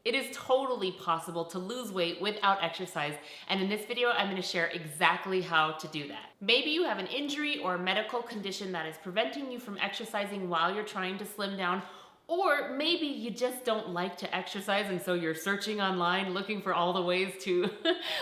It is totally possible to lose weight without exercise, and in this video, I'm going to share exactly how to do that. Maybe you have an injury or a medical condition that is preventing you from exercising while you're trying to slim down, or maybe you just don't like to exercise and so you're searching online looking for all the ways to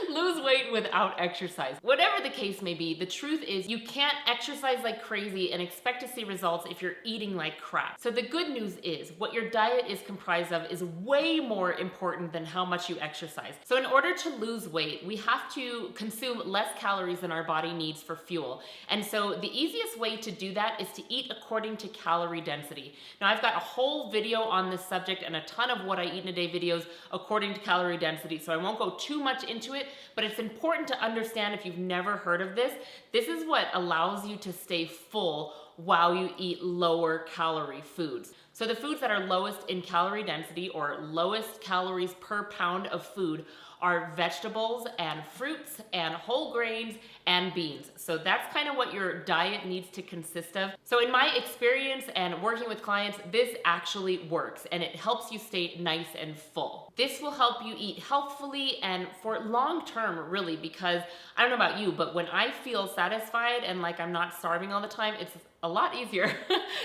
lose weight without exercise. Whatever the case may be, the truth is you can't exercise like crazy and expect to see results if you're eating like crap. So the good news is what your diet is comprised of is way more important than how much you exercise. So in order to lose weight, we have to consume less calories than our body needs for fuel. And so the easiest way to do that is to eat according to calorie density. Now I've got a whole video on this subject and a ton of what I eat in a day videos according to calorie density, so I won't go too much into it, but it's important to understand if you've never heard of this. This is what allows you to stay full while you eat lower calorie foods. So the foods that are lowest in calorie density or lowest calories per pound of food are vegetables and fruits and whole grains and beans. So that's kind of what your diet needs to consist of. So in my experience and working with clients, this actually works and it helps you stay nice and full. This will help you eat healthfully and for long term, really, because I don't know about you, but when I feel satisfied and like I'm not starving all the time, it's a lot easier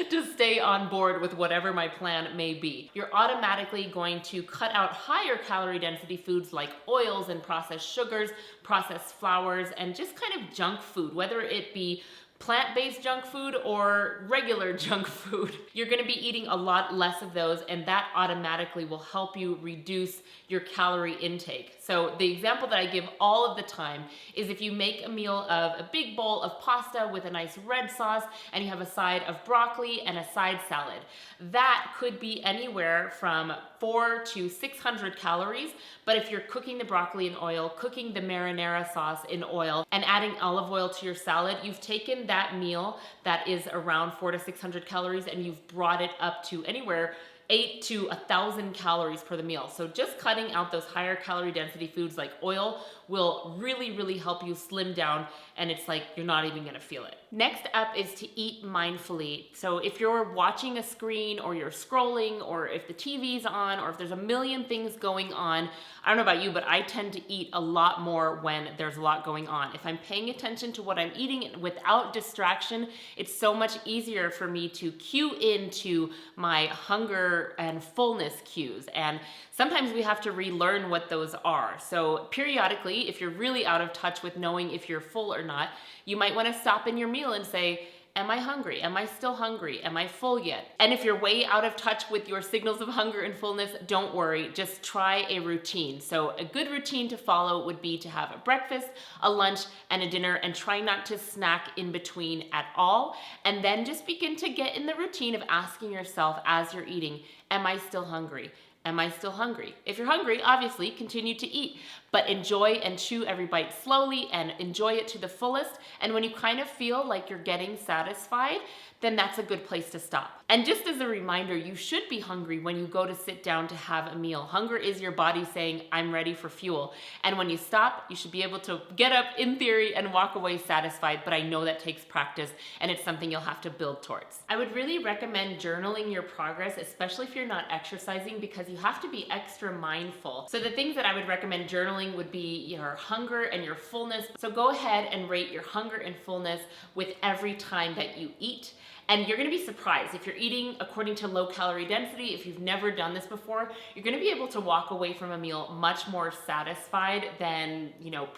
to stay on board with whatever my plan may be. You're automatically going to cut out higher calorie density foods like oils and processed sugars, processed flours, and just kind of junk food, whether it be plant-based junk food or regular junk food. You're gonna be eating a lot less of those, and that automatically will help you reduce your calorie intake. So the example that I give all of the time is if you make a meal of a big bowl of pasta with a nice red sauce and you have a side of broccoli and a side salad, that could be anywhere from 400 to 600 calories. But if you're cooking the broccoli in oil, cooking the marinara sauce in oil, and adding olive oil to your salad, you've taken that meal that is around 400 to 600 calories and you've brought it up to anywhere 8 to 1,000 calories per the meal. So just cutting out those higher calorie density foods like oil will really help you slim down, and it's like you're not even gonna feel it. Next up is to eat mindfully. So if you're watching a screen or you're scrolling or if the TV's on or if there's a million things going on, I don't know about you, but I tend to eat a lot more when there's a lot going on. If I'm paying attention to what I'm eating without distraction, it's so much easier for me to cue into my hunger and fullness cues. And sometimes we have to relearn what those are. So periodically, if you're really out of touch with knowing if you're full or not, you might want to stop in your meal and say, am I hungry? Am I still hungry? Am I full yet? And if you're way out of touch with your signals of hunger and fullness, don't worry, just try a routine. So a good routine to follow would be to have a breakfast, a lunch, and a dinner, and try not to snack in between at all. And then just begin to get in the routine of asking yourself as you're eating, am I still hungry? Am I still hungry? If you're hungry, obviously continue to eat, but enjoy and chew every bite slowly and enjoy it to the fullest. And when you kind of feel like you're getting satisfied, then that's a good place to stop. And just as a reminder, you should be hungry when you go to sit down to have a meal. Hunger is your body saying, I'm ready for fuel. And when you stop, you should be able to get up in theory and walk away satisfied, but I know that takes practice and it's something you'll have to build towards. I would really recommend journaling your progress, especially if you're not exercising, because you have to be extra mindful. So the things that I would recommend journaling would be your hunger and your fullness. So go ahead and rate your hunger and fullness with every time that you eat. And you're gonna be surprised if you're eating according to low calorie density. If you've never done this before, you're gonna be able to walk away from a meal much more satisfied than,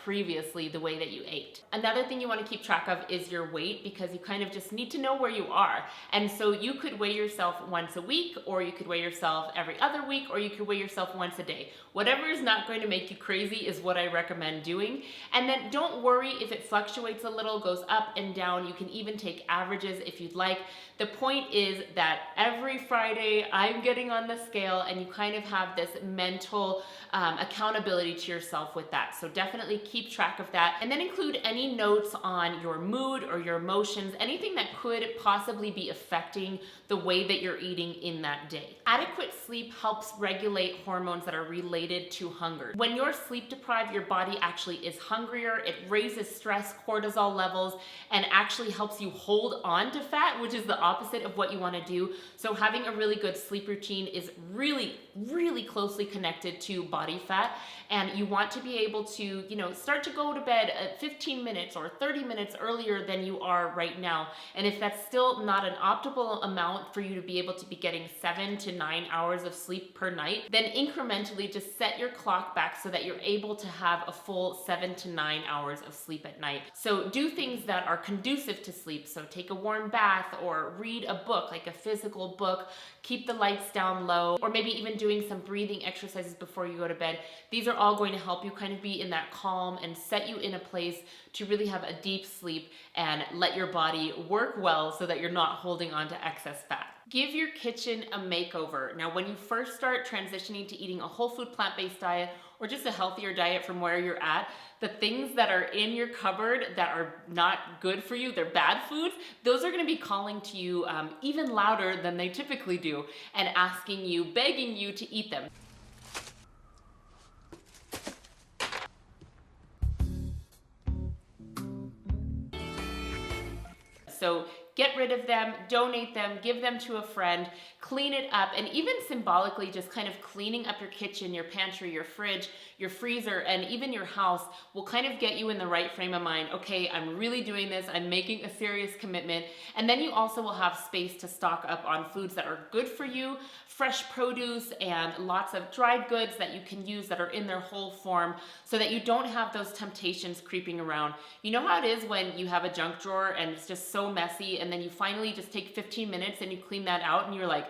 previously the way that you ate. Another thing you wanna keep track of is your weight, because you kind of just need to know where you are. And so you could weigh yourself once a week, or you could weigh yourself every other week, or you could weigh yourself once a day. Whatever is not going to make you crazy is what I recommend doing. And then don't worry if it fluctuates a little, goes up and down. You can even take averages if you'd like. The point is that every Friday I'm getting on the scale and you kind of have this mental accountability to yourself with that. So definitely keep track of that, and then include any notes on your mood or your emotions, anything that could possibly be affecting the way that you're eating in that day. Adequate sleep helps regulate hormones that are related to hunger. When you're sleep deprived, your body actually is hungrier. It raises stress, cortisol levels, and actually helps you hold on to fat, which is the opposite of what you want to do. So having a really good sleep routine is really really closely connected to body fat, and you want to be able to, start to go to bed at 15 minutes or 30 minutes earlier than you are right now. And if that's still not an optimal amount for you to be able to be getting 7 to 9 hours of sleep per night, then incrementally just set your clock back so that you're able to have a full 7 to 9 hours of sleep at night. So do things that are conducive to sleep. So take a warm bath or read a book, like a physical book, keep the lights down low, or maybe even doing some breathing exercises before you go to bed. These are all going to help you kind of be in that calm and set you in a place to really have a deep sleep and let your body work well so that you're not holding on to excess fat. Give your kitchen a makeover. Now, when you first start transitioning to eating a whole food plant-based diet or just a healthier diet from where you're at, the things that are in your cupboard that are not good for you, they're bad foods, those are gonna be calling to you even louder than they typically do and asking you, begging you to eat them. So get rid of them, donate them, give them to a friend, clean it up, and even symbolically just kind of cleaning up your kitchen, your pantry, your fridge, your freezer, and even your house will kind of get you in the right frame of mind. Okay, I'm really doing this, I'm making a serious commitment. And then you also will have space to stock up on foods that are good for you, fresh produce, and lots of dried goods that you can use that are in their whole form so that you don't have those temptations creeping around. You know how it is when you have a junk drawer and it's just so messy, and then you finally just take 15 minutes and you clean that out and you're like,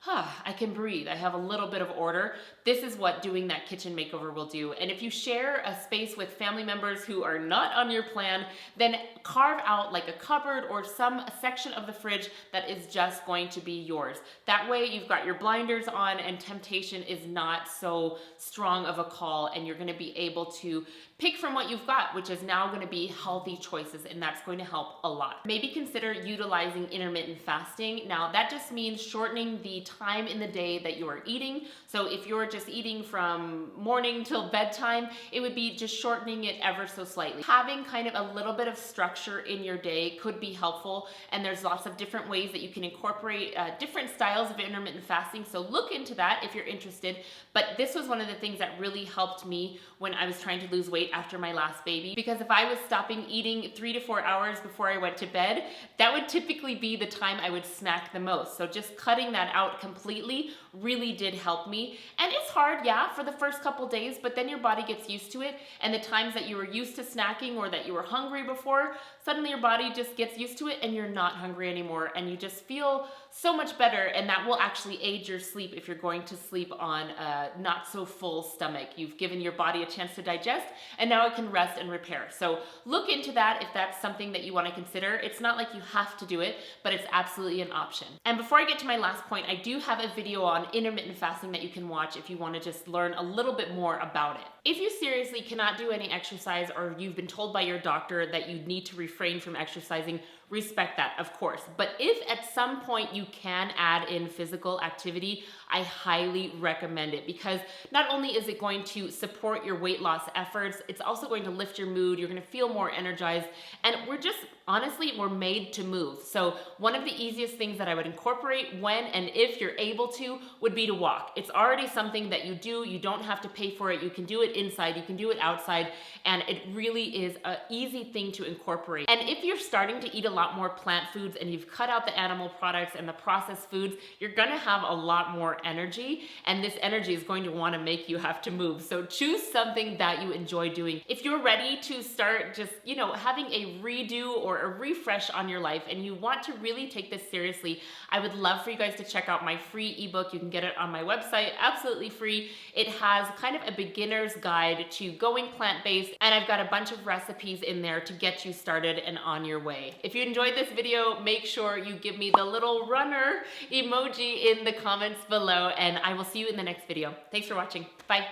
I can breathe. I have a little bit of order. This is what doing that kitchen makeover will do. And if you share a space with family members who are not on your plan, then carve out like a cupboard or some section of the fridge that is just going to be yours. That way you've got your blinders on and temptation is not so strong of a call, and you're gonna be able to pick from what you've got, which is now gonna be healthy choices, and that's going to help a lot. Maybe consider utilizing intermittent fasting. Now that just means shortening the time in the day that you are eating. So if you're just eating from morning till bedtime, it would be just shortening it ever so slightly. Having kind of a little bit of structure in your day could be helpful, and there's lots of different ways that you can incorporate different styles of intermittent fasting, so look into that if you're interested. But this was one of the things that really helped me when I was trying to lose weight after my last baby, because if I was stopping eating 3 to 4 hours before I went to bed, that would typically be the time I would snack the most. So just cutting that out completely really did help me. And it's hard, yeah, for the first couple days, but then your body gets used to it, and the times that you were used to snacking or that you were hungry before, suddenly your body just gets used to it and you're not hungry anymore, and you just feel so much better, and that will actually aid your sleep if you're going to sleep on a not so full stomach. You've given your body a chance to digest, and now it can rest and repair. So look into that if that's something that you want to consider. It's not like you have to do it, but it's absolutely an option. And before I get to my last point, I do have a video on intermittent fasting that you can watch if you want to just learn a little bit more about it. If you seriously cannot do any exercise, or you've been told by your doctor that you need to refrain from exercising, respect that, of course. But if at some point you can add in physical activity, I highly recommend it, because not only is it going to support your weight loss efforts, it's also going to lift your mood. You're going to feel more energized, and honestly, we're made to move. So one of the easiest things that I would incorporate when and if you're able to would be to walk. It's already something that you do. You don't have to pay for it. You can do it inside, you can do it outside, and it really is an easy thing to incorporate. And if you're starting to eat a lot more plant foods and you've cut out the animal products and the processed foods, you're gonna have a lot more energy, and this energy is going to want to make you have to move. So choose something that you enjoy doing. If you're ready to start just, having a redo or a refresh on your life, and you want to really take this seriously, I would love for you guys to check out my free ebook. You can get it on my website, absolutely free. It has kind of a beginner's guide to going plant-based, and I've got a bunch of recipes in there to get you started and on your way. If you enjoyed this video, make sure you give me the little runner emoji in the comments below, and I will see you in the next video. Thanks for watching. Bye.